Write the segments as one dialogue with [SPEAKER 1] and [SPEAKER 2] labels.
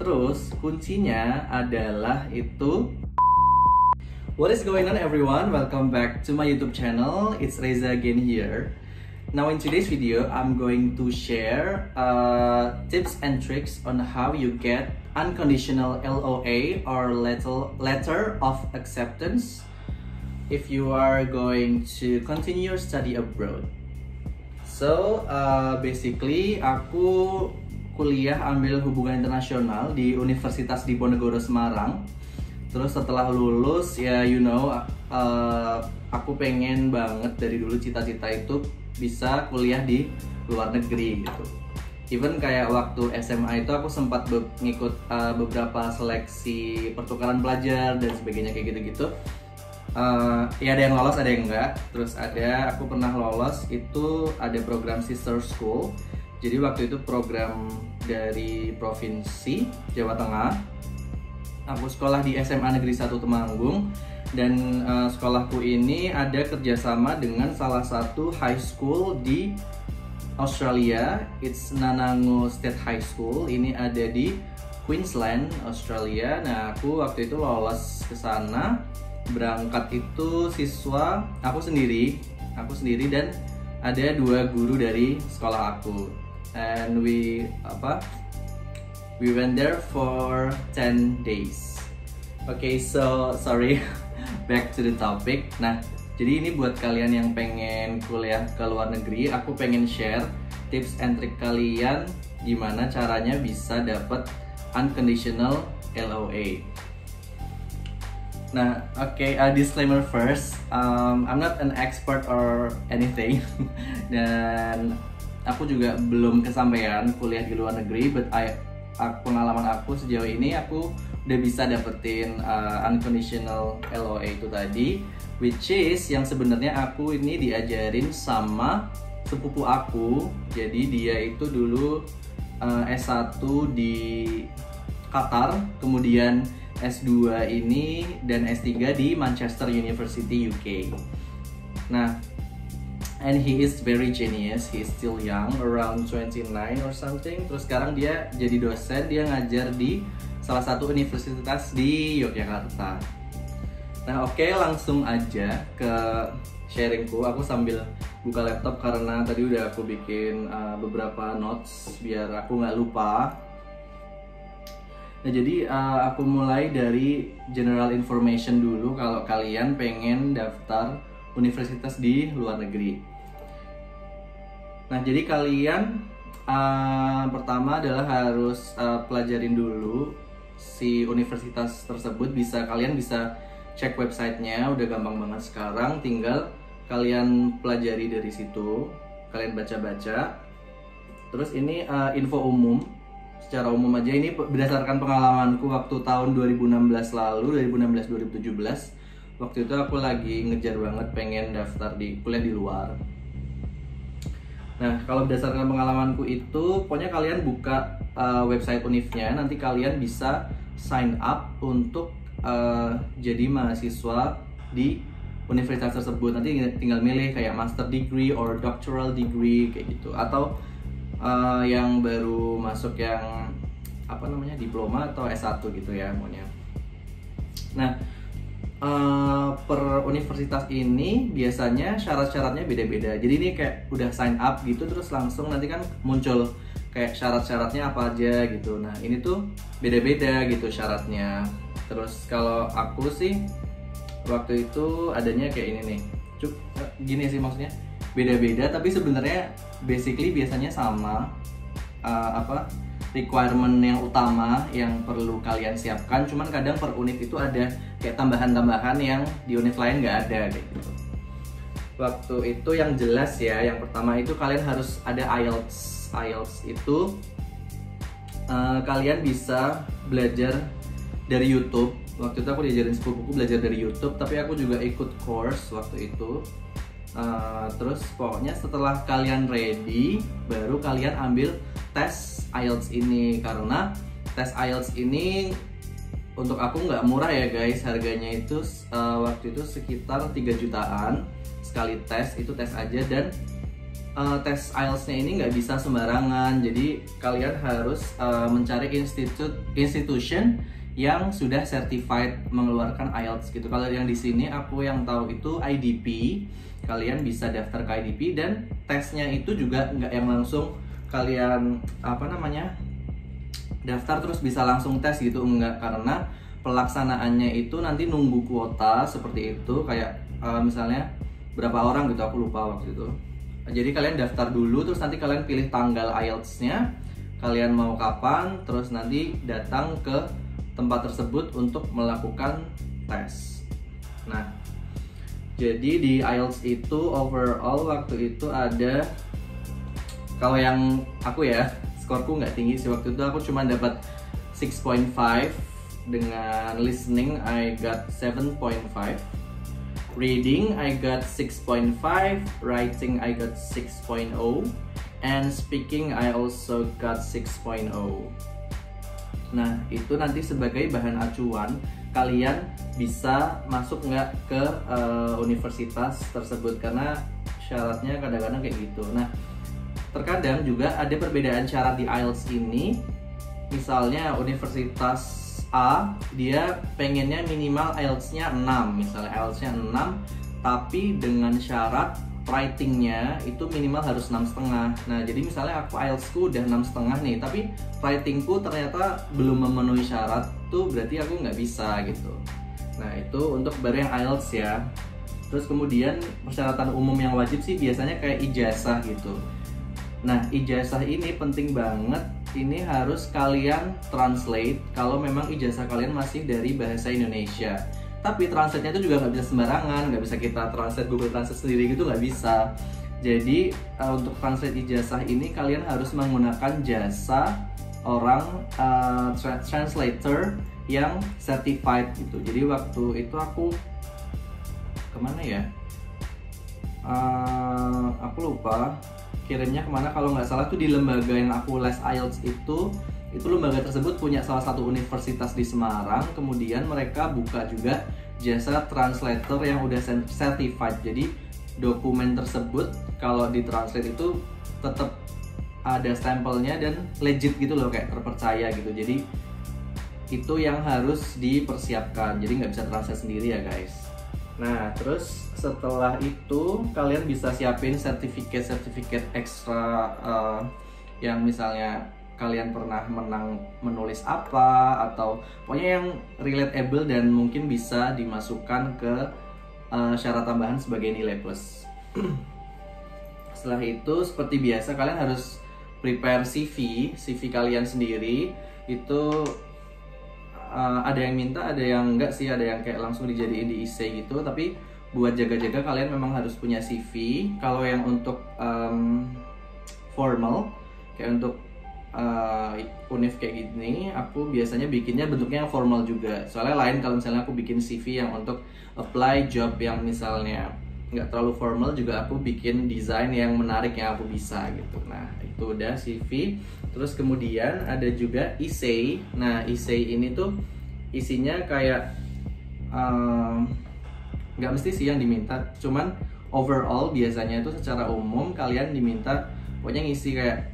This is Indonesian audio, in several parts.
[SPEAKER 1] Terus kuncinya adalah itu. What is going on everyone? Welcome back to my YouTube channel. It's Reza again here. Now in today's video, I'm going to share tips and tricks on how you get unconditional LOA or letter of acceptance if you are going to continue your study abroad. So basically aku kuliah ambil hubungan internasional di Universitas Diponegoro Semarang. Terus setelah lulus ya aku pengen banget dari dulu cita-cita itu bisa kuliah di luar negeri gitu. Even kayak waktu SMA itu aku sempat ngikut beberapa seleksi pertukaran pelajar dan sebagainya kayak gitu-gitu. Ya ada yang lolos, ada yang enggak. Terus aku pernah lolos, itu ada program Sister School. Jadi waktu itu program dari Provinsi Jawa Tengah. Aku sekolah di SMA Negeri 1 Temanggung. Dan sekolahku ini ada kerjasama dengan salah satu high school di Australia. It's Nanango State High School. Ini ada di Queensland, Australia. Nah aku waktu itu lolos ke sana. Berangkat itu siswa aku sendiri dan ada 2 guru dari sekolah aku, and we went there for 10 days. Okay, so sorry, back to the topic. Nah, jadi ini buat kalian yang pengen kuliah ke luar negeri, aku pengen share tips and trick kalian gimana caranya bisa dapat unconditional LOA. Nah, disclaimer first, I'm not an expert or anything, dan aku juga belum kesampaian kuliah di luar negeri, but pengalaman aku sejauh ini aku udah bisa dapetin unconditional LOA itu tadi, which is yang sebenarnya aku ini diajarin sama sepupu aku. Jadi dia itu dulu S1 di Qatar, kemudian S2 ini dan S3 di Manchester University UK. Nah, and he is very genius. He is still young, around 29 or something. Terus sekarang dia jadi dosen, dia ngajar di salah satu universitas di Yogyakarta. Nah, langsung aja ke sharingku. Aku sambil buka laptop karena tadi udah aku bikin beberapa notes biar aku nggak lupa. Nah, jadi aku mulai dari general information dulu kalau kalian pengen daftar universitas di luar negeri. Nah, jadi kalian pertama adalah harus pelajarin dulu si universitas tersebut. Kalian bisa cek websitenya, udah gampang banget sekarang. Tinggal kalian pelajari dari situ, kalian baca-baca. Terus ini info umum. Secara umum aja, ini berdasarkan pengalamanku waktu tahun 2016 lalu, 2016-2017. Waktu itu aku lagi ngejar banget pengen daftar di kuliah di luar. Nah, kalau berdasarkan pengalamanku itu, pokoknya kalian buka website univnya, nanti kalian bisa sign up untuk jadi mahasiswa di universitas tersebut. Nanti tinggal milih kayak master degree or doctoral degree kayak gitu, atau yang baru masuk yang diploma atau S1 gitu ya maunya. Nah, per universitas ini biasanya syarat-syaratnya beda-beda. Jadi ini kayak udah sign up gitu, terus langsung nanti kan muncul kayak syarat-syaratnya apa aja gitu. Nah, ini tuh beda-beda gitu syaratnya. Terus kalau aku sih waktu itu adanya kayak ini nih. Gini sih maksudnya, beda-beda tapi sebenarnya basically biasanya sama. Requirement yang utama yang perlu kalian siapkan, cuman kadang per univ itu ada kayak tambahan-tambahan yang di univ lain nggak ada kayak gitu. Waktu itu yang jelas ya, yang pertama itu kalian harus ada IELTS. IELTS itu kalian bisa belajar dari YouTube. Waktu itu aku diajarin sepupuku belajar dari YouTube, tapi aku juga ikut course waktu itu. Terus pokoknya setelah kalian ready, baru kalian ambil tes IELTS ini. Karena tes IELTS ini untuk aku nggak murah ya guys, harganya itu waktu itu sekitar 3 jutaan sekali tes, itu tes aja. Dan tes IELTS-nya ini nggak bisa sembarangan, jadi kalian harus mencari institution yang sudah certified mengeluarkan IELTS gitu. Kalau yang di sini aku yang tahu itu IDP, kalian bisa daftar ke IDP, dan tesnya itu juga nggak yang langsung kalian daftar terus bisa langsung tes gitu, enggak, karena pelaksanaannya itu nanti nunggu kuota seperti itu, kayak misalnya berapa orang gitu, aku lupa waktu itu. Jadi kalian daftar dulu, terus nanti kalian pilih tanggal IELTS-nya, kalian mau kapan, terus nanti datang ke tempat tersebut untuk melakukan tes. Nah, jadi di IELTS itu overall waktu itu ada, kalau yang aku ya, skorku nggak tinggi sih waktu itu, aku cuma dapat 6.5, dengan listening I got 7.5, reading I got 6.5, writing I got 6.0, and speaking I also got 6.0. Nah, itu nanti sebagai bahan acuan kalian bisa masuk nggak ke universitas tersebut, karena syaratnya kadang-kadang kayak gitu. Nah, terkadang juga ada perbedaan syarat di IELTS ini. Misalnya universitas A, dia pengennya minimal IELTS-nya 6, misalnya IELTS-nya 6, tapi dengan syarat writing-nya itu minimal harus 6,5. Nah, jadi misalnya aku IELTS-ku udah 6,5 nih, tapi writing-ku ternyata belum memenuhi syarat, tuh berarti aku nggak bisa gitu. Nah, itu untuk baru yang IELTS ya. Terus kemudian persyaratan umum yang wajib sih biasanya kayak ijazah gitu. Nah, ijazah ini penting banget. Ini harus kalian translate kalau memang ijazah kalian masih dari bahasa Indonesia. Tapi translate-nya itu juga nggak bisa sembarangan, nggak bisa kita translate Google Translate sendiri gitu, nggak bisa. Jadi untuk translate ijazah ini kalian harus menggunakan jasa orang translator yang certified gitu. Jadi waktu itu aku kemana ya? Aku lupa kirimnya kemana, kalau nggak salah tuh di lembaga yang aku les IELTS itu lembaga tersebut punya salah satu universitas di Semarang, kemudian mereka buka juga jasa translator yang udah certified. Jadi dokumen tersebut kalau ditranslate itu tetap ada stempelnya dan legit gitu loh, kayak terpercaya gitu. Jadi itu yang harus dipersiapkan, jadi nggak bisa translate sendiri ya guys. Nah, terus setelah itu kalian bisa siapin sertifikat ekstra yang misalnya kalian pernah menang menulis apa, atau pokoknya yang relatable dan mungkin bisa dimasukkan ke syarat tambahan sebagai nilai plus. Setelah itu seperti biasa kalian harus prepare CV kalian sendiri. Itu ada yang minta, ada yang enggak sih, ada yang kayak langsung dijadiin di essay gitu. Tapi buat jaga-jaga kalian memang harus punya CV. Kalau yang untuk formal, kayak untuk univ kayak gini, aku biasanya bikinnya bentuknya yang formal juga. Soalnya lain kalau misalnya aku bikin CV yang untuk apply job yang misalnya nggak terlalu formal, juga aku bikin desain yang menarik yang aku bisa gitu. Nah, itu udah CV. Terus kemudian ada juga essay. Nah, essay ini tuh isinya kayak nggak mesti sih yang diminta, cuman overall biasanya itu secara umum kalian diminta pokoknya ngisi kayak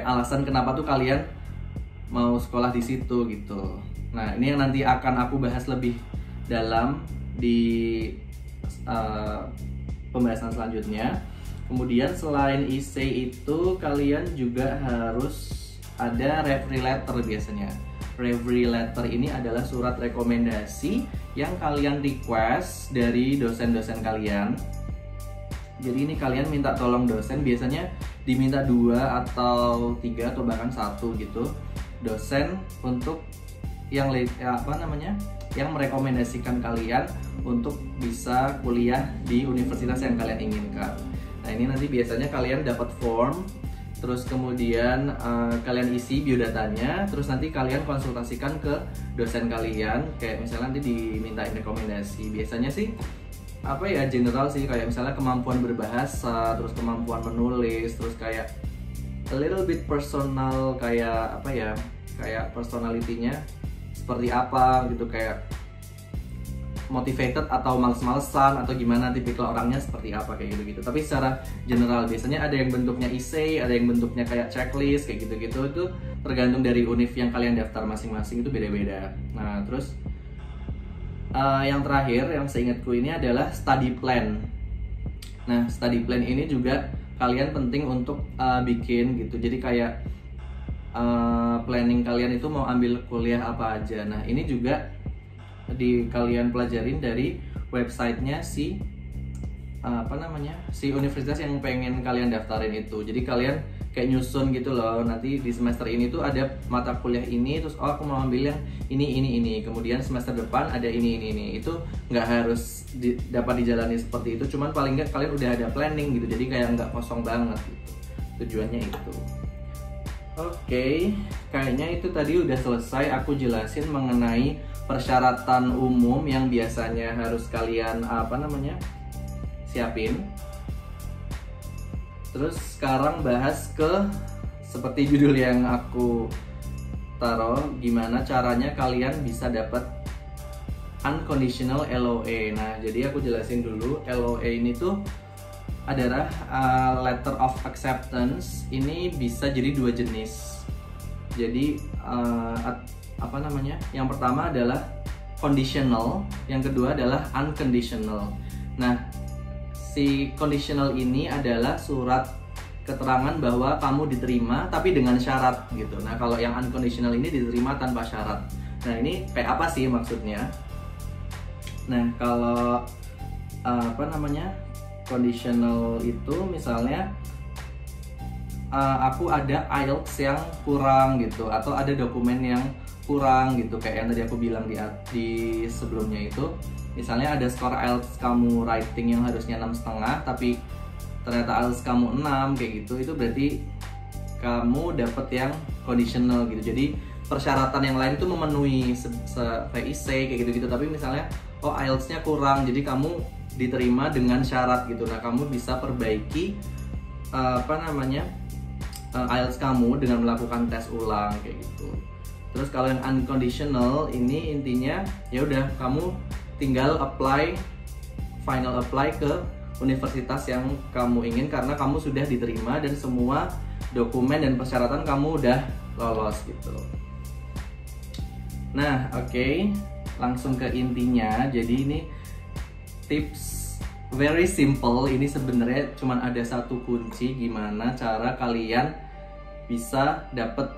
[SPEAKER 1] alasan kenapa tuh kalian mau sekolah di situ gitu. Nah, ini yang nanti akan aku bahas lebih dalam di pembahasan selanjutnya. Kemudian selain essay itu kalian juga harus ada referee letter biasanya. Referee letter ini adalah surat rekomendasi yang kalian request dari dosen-dosen kalian. Jadi ini kalian minta tolong dosen, biasanya diminta 2 atau 3 atau bahkan 1 gitu dosen untuk yang yang merekomendasikan kalian untuk bisa kuliah di universitas yang kalian inginkan. Nah, ini nanti biasanya kalian dapat form, terus kemudian kalian isi biodatanya, terus nanti kalian konsultasikan ke dosen kalian, kayak misalnya nanti dimintain rekomendasi. Biasanya sih general sih, kayak misalnya kemampuan berbahasa, terus kemampuan menulis, terus kayak a little bit personal, kayak kayak personality-nya seperti apa gitu, kayak motivated atau males-malesan atau gimana, tipikal orangnya seperti apa kayak gitu-gitu. Tapi secara general biasanya ada yang bentuknya essay, ada yang bentuknya kayak checklist kayak gitu-gitu. Itu tergantung dari univ yang kalian daftar masing-masing, itu beda-beda. Nah terus yang terakhir yang seingatku ini adalah study plan. Nah study plan ini juga kalian penting untuk bikin gitu. Jadi kayak planning kalian itu mau ambil kuliah apa aja. Nah ini juga kalian pelajarin dari websitenya si si universitas yang pengen kalian daftarin itu. Jadi kalian kayak nyusun gitu loh, nanti di semester ini tuh ada mata kuliah ini, terus aku mau ambil yang ini, kemudian semester depan ada ini. Itu nggak harus dapat dijalani seperti itu, cuman paling nggak kalian udah ada planning gitu, jadi kayak nggak kosong banget gitu. Tujuannya itu. Oke, kayaknya itu tadi udah selesai aku jelasin mengenai persyaratan umum yang biasanya harus kalian siapin. Terus sekarang bahas ke seperti judul yang aku taruh, gimana caranya kalian bisa dapat unconditional LOA. Nah, jadi aku jelasin dulu, LOA ini tuh adalah letter of acceptance. Ini bisa jadi dua jenis. Jadi yang pertama adalah conditional, yang kedua adalah unconditional. Nah, si conditional ini adalah surat keterangan bahwa kamu diterima tapi dengan syarat gitu. Nah, kalau yang unconditional ini diterima tanpa syarat. Nah, ini kayak apa sih maksudnya? Nah, kalau conditional itu misalnya aku ada IELTS yang kurang gitu, atau ada dokumen yang kurang gitu, kayak yang tadi aku bilang di sebelumnya itu. Misalnya ada skor IELTS kamu writing yang harusnya 6,5 tapi ternyata IELTS kamu 6 kayak gitu, itu berarti kamu dapet yang conditional gitu. Jadi persyaratan yang lain itu memenuhi VIC kayak gitu-gitu, tapi misalnya IELTS-nya kurang, jadi kamu diterima dengan syarat gitu. Nah, kamu bisa perbaiki IELTS kamu dengan melakukan tes ulang kayak gitu. Terus kalau yang unconditional ini intinya ya udah kamu tinggal final apply ke universitas yang kamu ingin karena kamu sudah diterima dan semua dokumen dan persyaratan kamu udah lolos gitu. Nah, oke, langsung ke intinya. Jadi ini tips very simple. Ini sebenarnya cuma ada satu kunci gimana cara kalian bisa dapet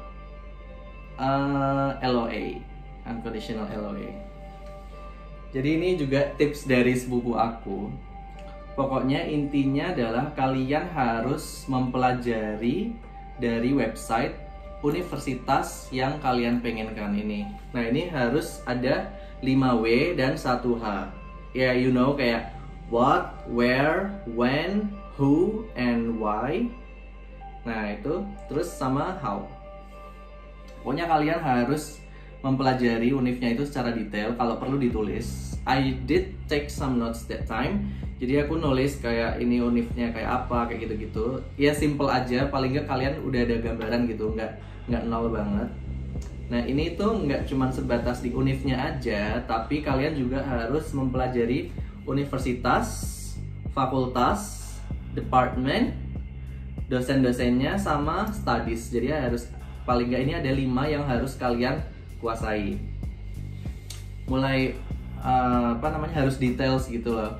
[SPEAKER 1] LOA, unconditional LOA. Jadi ini juga tips dari sepupu aku. Pokoknya intinya adalah kalian harus mempelajari dari website universitas yang kalian pengenkan ini. Nah, ini harus ada 5W dan 1H. Ya, kayak what, where, when, who, and why. Nah, itu terus sama how. Pokoknya kalian harus mempelajari univnya itu secara detail, kalau perlu ditulis. I did take some notes that time. Jadi aku nulis kayak ini univnya kayak apa, kayak gitu-gitu. Ya simple aja, paling nggak kalian udah ada gambaran gitu, nggak nol banget. Nah, ini tuh nggak cuma sebatas di univnya aja, tapi kalian juga harus mempelajari universitas, fakultas, departemen, dosen-dosennya, sama studies. Jadi harus paling nggak ini ada 5 yang harus kalian kuasai. Mulai harus details gitu loh,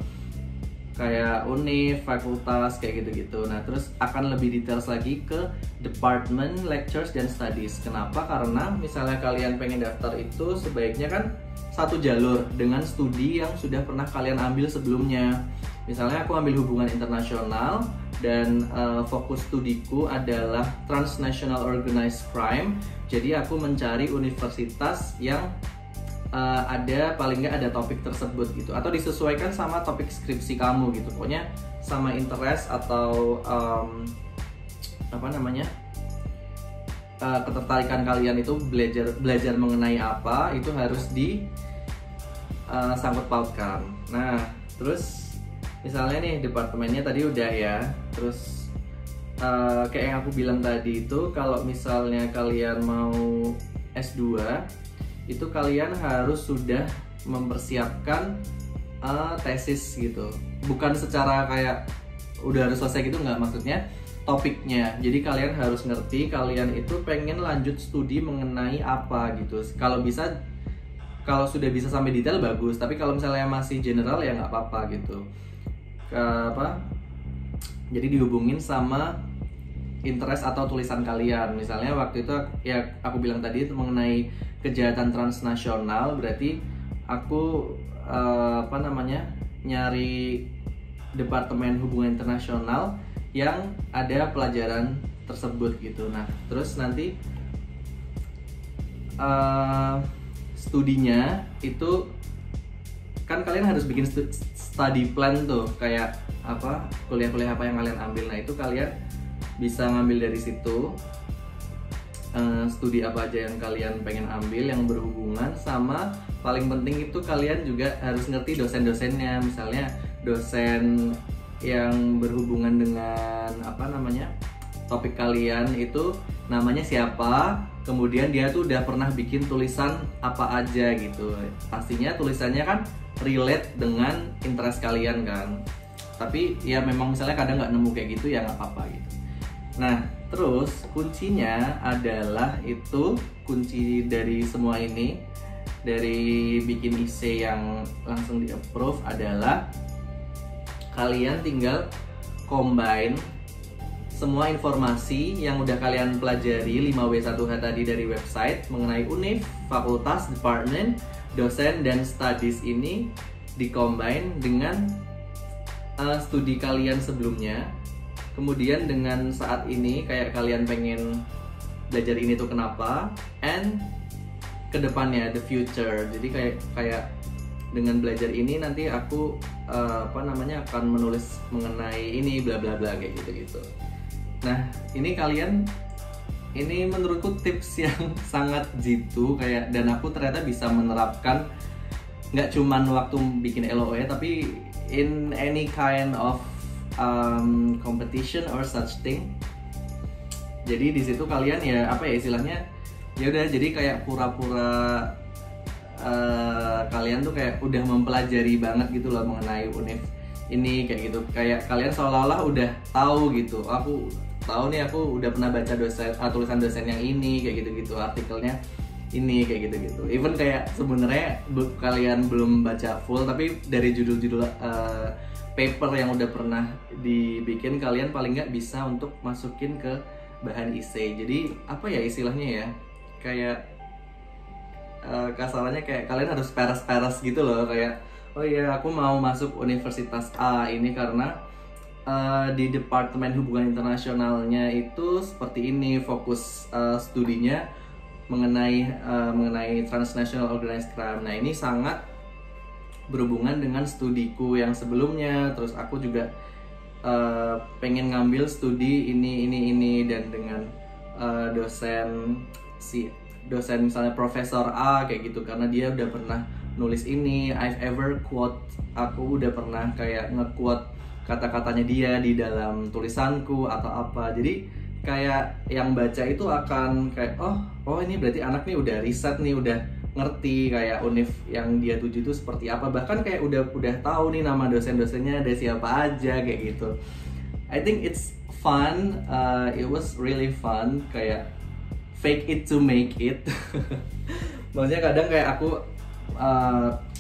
[SPEAKER 1] kayak univ, fakultas, kayak gitu-gitu. Nah, terus akan lebih details lagi ke department, lectures, dan studies. Kenapa? Karena misalnya kalian pengen daftar itu sebaiknya kan satu jalur dengan studi yang sudah pernah kalian ambil sebelumnya. Misalnya aku ambil hubungan internasional dan fokus studiku adalah transnational organized crime. Jadi aku mencari universitas yang ada paling nggak ada topik tersebut gitu, atau disesuaikan sama topik skripsi kamu gitu. Pokoknya sama interest atau ketertarikan kalian itu belajar mengenai apa, itu harus sangkut pautkan. Nah, terus misalnya nih departemennya tadi udah ya, terus kayak yang aku bilang tadi itu, kalau misalnya kalian mau S2 itu kalian harus sudah mempersiapkan tesis gitu. Bukan secara kayak udah harus selesai gitu, nggak, maksudnya topiknya. Jadi kalian harus ngerti kalian itu pengen lanjut studi mengenai apa gitu. Kalau bisa, kalau sudah bisa sampai detail bagus, tapi kalau misalnya masih general ya nggak apa-apa gitu. Jadi dihubungin sama interest atau tulisan kalian. Misalnya waktu itu ya aku bilang tadi itu mengenai kejahatan transnasional, berarti aku nyari Departemen Hubungan Internasional yang ada pelajaran tersebut gitu. Nah, terus nanti studinya itu kan kalian harus bikin study plan tuh, kayak apa, kuliah-kuliah apa yang kalian ambil. Nah, itu kalian bisa ngambil dari situ. Studi apa aja yang kalian pengen ambil yang berhubungan sama, paling penting itu kalian juga harus ngerti dosen-dosennya. Misalnya dosen yang berhubungan dengan topik kalian itu namanya siapa, kemudian dia tuh udah pernah bikin tulisan apa aja gitu. Pastinya tulisannya kan relate dengan interest kalian kan. Tapi ya memang misalnya kadang nggak nemu kayak gitu, ya nggak apa-apa gitu. Nah, terus kuncinya adalah itu, kunci dari semua ini, dari bikin essay yang langsung di approve adalah kalian tinggal combine semua informasi yang udah kalian pelajari 5W1H tadi dari website mengenai univ, fakultas, department, dosen, dan studies ini di-combine dengan studi kalian sebelumnya. Kemudian dengan saat ini kayak kalian pengen belajar ini tuh kenapa, and kedepannya, the future. Jadi kayak dengan belajar ini nanti aku akan menulis mengenai ini bla bla bla kayak gitu. Nah, ini menurutku tips yang sangat jitu kayak, dan aku ternyata bisa menerapkan nggak cuman waktu bikin LOE tapi in any kind of competition or such thing. Jadi di situ kalian ya istilahnya ya udah, jadi kayak pura-pura kalian tuh kayak udah mempelajari banget gitu loh mengenai univ ini kayak gitu. Kayak kalian seolah-olah udah tahu gitu. Aku tahu nih, aku udah pernah baca tulisan dosen yang ini kayak gitu-gitu, artikelnya ini kayak gitu-gitu. Even kayak sebenarnya kalian belum baca full, tapi dari judul-judul paper yang udah pernah dibikin, kalian paling nggak bisa untuk masukin ke bahan essay. Jadi apa ya istilahnya ya, kayak kasarannya kayak kalian harus peres-peres gitu loh, kayak oh iya aku mau masuk universitas A ini karena di Departemen Hubungan Internasionalnya itu seperti ini, fokus studinya mengenai transnational organized crime. Nah, ini sangat berhubungan dengan studiku yang sebelumnya. Terus aku juga pengen ngambil studi ini dan dengan dosen misalnya Profesor A kayak gitu, karena dia udah pernah nulis ini. I've ever quote, aku udah pernah kayak nge-quote kata-katanya dia di dalam tulisanku atau apa. Jadi kayak yang baca itu akan kayak oh ini berarti anak nih udah riset nih, udah ngerti kayak univ yang dia tuju itu seperti apa, bahkan kayak udah tahu nih nama dosen-dosennya ada siapa aja kayak gitu. I think it's fun, it was really fun, kayak fake it to make it. Maksudnya kadang kayak aku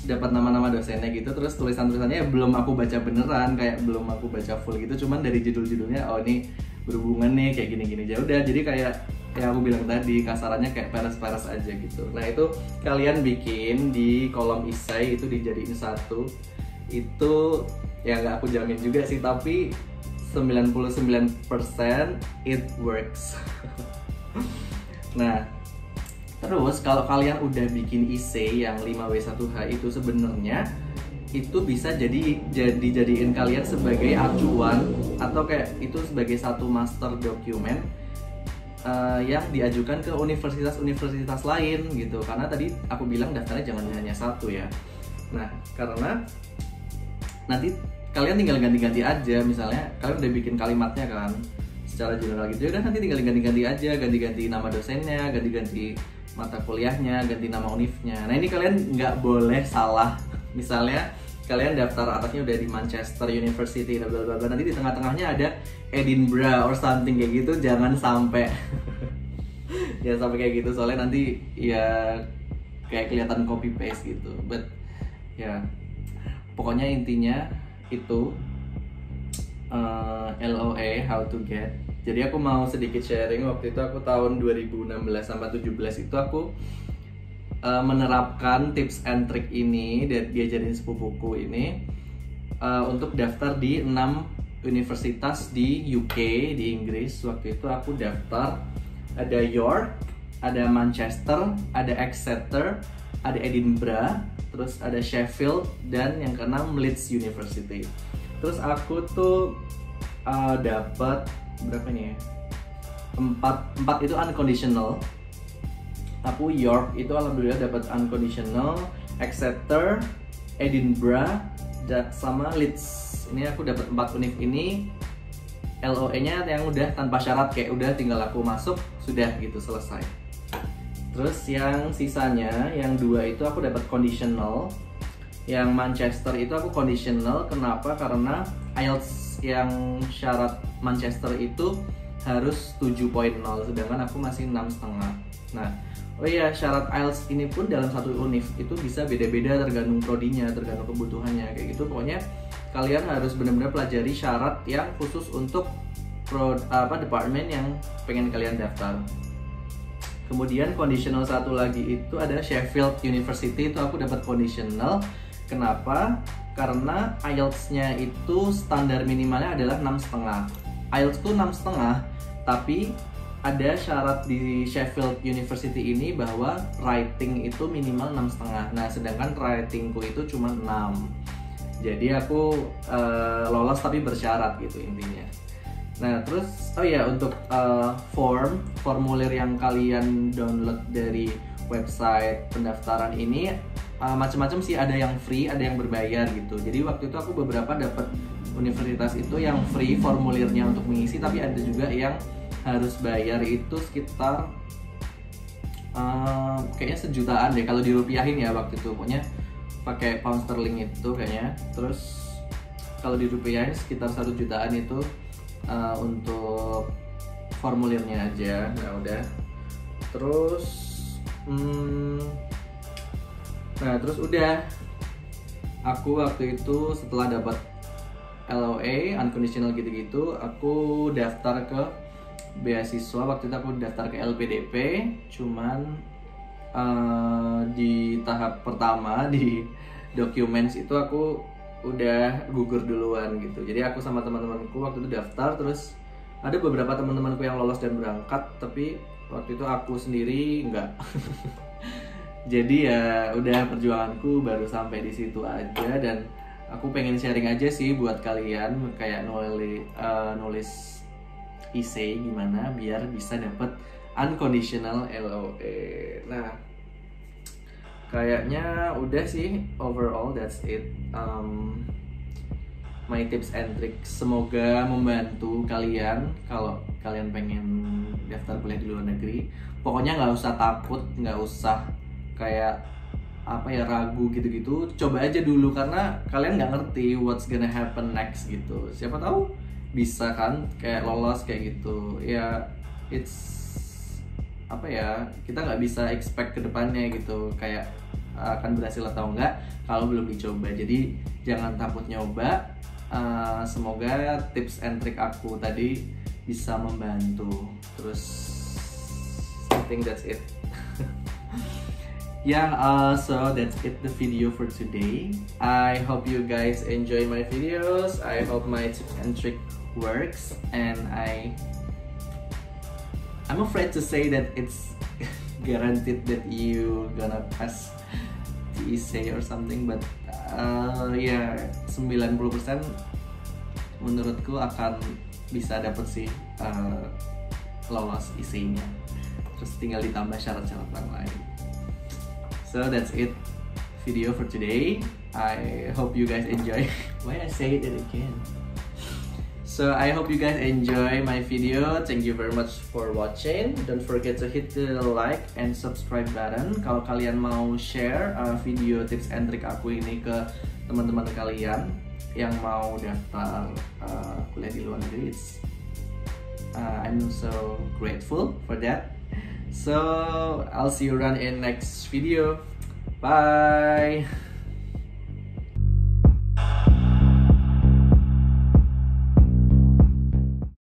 [SPEAKER 1] dapat nama-nama dosennya gitu, terus tulisan-tulisannya belum aku baca beneran, kayak belum aku baca full gitu, cuman dari judul-judulnya oh ini berhubungan nih kayak gini-gini aja udah. Jadi kayak yang aku bilang tadi, kasarannya kayak peres-peres aja gitu. Nah, itu kalian bikin di kolom essay itu dijadiin satu. Itu ya nggak aku jamin juga sih, tapi 99% it works. Nah, terus kalau kalian udah bikin essay yang 5W1H itu sebenarnya itu bisa dijadiin kalian sebagai acuan atau kayak itu sebagai satu master document yang diajukan ke universitas-universitas lain gitu. Karena tadi aku bilang daftarnya jangan hanya satu ya. Nah, karena nanti kalian tinggal ganti-ganti aja. Misalnya kalian udah bikin kalimatnya kan secara general gitu, udah nanti tinggal ganti-ganti aja, ganti-ganti nama dosennya, ganti-ganti mata kuliahnya, ganti nama univnya. Nah ini kalian nggak boleh salah. Misalnya kalian daftar atasnya udah di Manchester University, bla bla bla, nanti di tengah-tengahnya ada Edinburgh or something kayak gitu, jangan sampai jangan sampai kayak gitu, soalnya nanti ya kayak kelihatan copy paste gitu. But ya pokoknya intinya itu LOA, how to get. Jadi aku mau sedikit sharing. Waktu itu aku tahun 2016 sampai 17 itu aku menerapkan tips and trick ini dan diajarin sepupuku ini untuk daftar di 6 universitas di UK, di Inggris. Waktu itu aku daftar, ada York, ada Manchester, ada Exeter, ada Edinburgh, terus ada Sheffield, dan yang keenam Leeds University. Terus aku tuh dapat berapa nih ya? 4 itu unconditional. Aku York itu alhamdulillah dapat unconditional, Exeter, Edinburgh, sama Leeds. Ini aku dapat 4 univ ini. LOE-nya yang udah tanpa syarat, kayak udah tinggal aku masuk, sudah gitu, selesai. Terus yang sisanya, yang 2 itu aku dapat conditional. Yang Manchester itu aku conditional, kenapa? Karena IELTS yang syarat Manchester itu harus 7.0, sedangkan aku masih 6,5. Nah, oh iya, syarat IELTS ini pun dalam satu univ itu bisa beda-beda tergantung prodinya, tergantung kebutuhannya kayak gitu. Pokoknya kalian harus benar-benar pelajari syarat yang khusus untuk departemen yang pengen kalian daftar. Kemudian conditional satu lagi itu ada Sheffield University, itu aku dapat conditional. Kenapa? Karena IELTS-nya itu standar minimalnya adalah 6,5. IELTS itu 6,5, tapi ada syarat di Sheffield University ini bahwa writing itu minimal 6,5. Nah, sedangkan writingku itu cuma 6. Jadi aku lolos tapi bersyarat gitu intinya. Nah, terus oh ya, untuk formulir yang kalian download dari website pendaftaran ini macam-macam sih, ada yang free, ada yang berbayar gitu. Jadi waktu itu aku beberapa dapat universitas itu yang free formulirnya untuk mengisi, tapi ada juga yang harus bayar, itu sekitar kayaknya sejutaan deh kalau dirupiahin ya waktu itu. Pokoknya pakai pound sterling itu kayaknya. Terus kalau dirupiahin sekitar 1 jutaan itu untuk formulirnya aja. Nah udah. Terus terus udah, aku waktu itu setelah dapat LOA unconditional gitu-gitu, aku daftar ke beasiswa. Waktu itu aku daftar ke LPDP, cuman di tahap pertama di documents itu aku udah gugur duluan gitu. Jadi aku sama teman-temanku waktu itu daftar, terus ada beberapa teman-temanku yang lolos dan berangkat, tapi waktu itu aku sendiri enggak. Jadi ya udah, perjuanganku baru sampai di situ aja, dan aku pengen sharing aja sih buat kalian kayak nulis essay gimana biar bisa dapet unconditional LOA. Nah, kayaknya udah sih, overall that's it. My tips and tricks semoga membantu kalian kalau kalian pengen daftar kuliah di luar negeri. Pokoknya nggak usah takut, nggak usah kayak apa ya, ragu gitu-gitu. Coba aja dulu, karena kalian nggak ngerti what's gonna happen next gitu. Siapa tahu bisa kan kayak lolos kayak gitu ya. It's apa ya, kita nggak bisa expect ke depannya gitu, kayak akan berhasil atau enggak kalau belum dicoba. Jadi jangan takut nyoba. Semoga tips and trick aku tadi bisa membantu. Terus I think that's it. So that's it, the video for today. I hope you guys enjoy my videos. I hope my tip and trick works, and I'm afraid to say that it's guaranteed that you gonna pass the essay or something, but 90% menurutku akan bisa dapet sih lolos essay-nya. Terus tinggal ditambah syarat-syarat yang lain. So that's it, video for today. I hope you guys enjoy. Why I say it again? So I hope you guys enjoy my video. Thank you very much for watching. Don't forget to hit the like and subscribe button. Kalau kalian mau share video tips and trick aku ini ke teman-teman kalian yang mau daftar kuliah di luar negeri, I'm so grateful for that. So I'll see you around in next video. Bye.